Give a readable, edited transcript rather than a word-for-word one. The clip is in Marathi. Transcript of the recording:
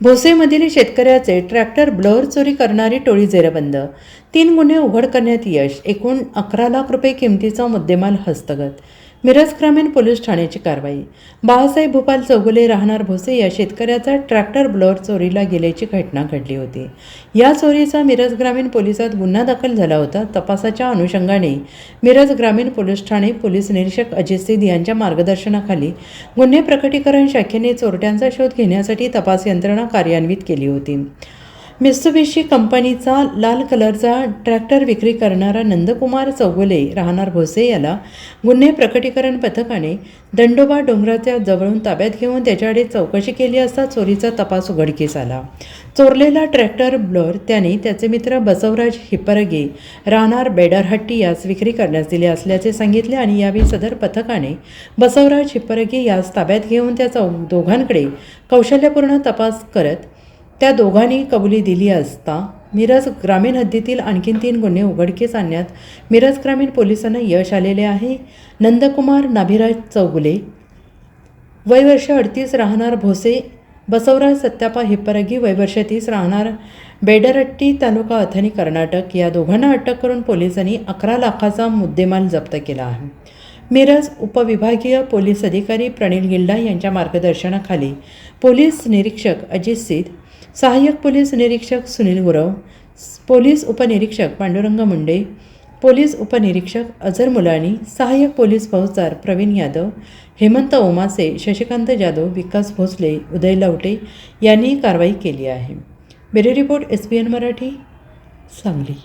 भोसेमधील शेतकऱ्याचे ट्रॅक्टर ब्लोअर चोरी करणारी टोळी जेरबंद. 3 गुन्हे उघड करण्यात यश. एकूण 11 लाख रुपये किमतीचा मुद्देमाल हस्तगत. मिरज ग्रामीण पोलीस ठाण्याची कारवाई. बाळासाहेब भूपाल चौगुले राहणार भोसे या शेतकऱ्याचा ट्रॅक्टर ब्लोअर चोरीला गेल्याची घटना घडली होती. या चोरीचा मिरज ग्रामीण पोलिसात गुन्हा दाखल झाला होता. तपासाच्या अनुषंगाने मिरज ग्रामीण पोलीस ठाणे पोलीस निरीक्षक अजित सिद्ध यांच्या मार्गदर्शनाखाली गुन्हे प्रकटीकरण शाखेने चोरट्यांचा शोध घेण्यासाठी तपास यंत्रणा कार्यान्वित केली होती. मित्सुबिशी कंपनीचा लाल कलरचा ट्रॅक्टर विक्री करणारा नंदकुमार चौगुले राहणार भोसे याला गुन्हे प्रकटीकरण पथकाने दंडोबा डोंगराच्या जवळून ताब्यात घेऊन त्याच्याकडे चौकशी केली असता चोरीचा तपास उघडकीस आला. चोरलेला ट्रॅक्टर ब्लोअर त्याने त्याचे मित्र बसवराज हिप्परगे राहणार बेडरहट्टी यास विक्री करण्यास दिले असल्याचे सांगितले आणि यावेळी सदर पथकाने बसवराज हिप्परगे यास ताब्यात घेऊन त्या दोघांकडे कौशल्यपूर्ण तपास करत त्या दोघांनी कबुली दिली असता मिरज ग्रामीण हद्दीतील आणखी 3 गुन्हे उघडकीस आणण्यात मिरज ग्रामीण पोलिसांना यश आलेले आहे. नंदकुमार नाभिराज चौगुले वय वर्ष 38 राहणार भोसे, बसवराज सत्यापा हिप्परगी वय वर्ष 30 राहणार बेडरहट्टी तालुका अथणी कर्नाटक या दोघांना अटक करून पोलिसांनी 11 लाखाचा मुद्देमाल जप्त केला आहे. मिरज उपविभागीय पोलीस अधिकारी प्रणिल गिल्डा यांच्या मार्गदर्शनाखाली पोलीस निरीक्षक अजित सिद्ध, सहाय्यक पोलीस निरीक्षक सुनील गुरव, पोलीस उपनिरीक्षक पांडुरंग मुंडे, पोलीस उपनिरीक्षक अझर मुलानी, सहाय्यक पोलीस फौजदार प्रवीण यादव, हेमंत ओमासे, शशिकांत जाधव, विकास भोसले, उदय लवटे यांनी कारवाई केली आहे. Bureau report SBN Marathi, Sangli.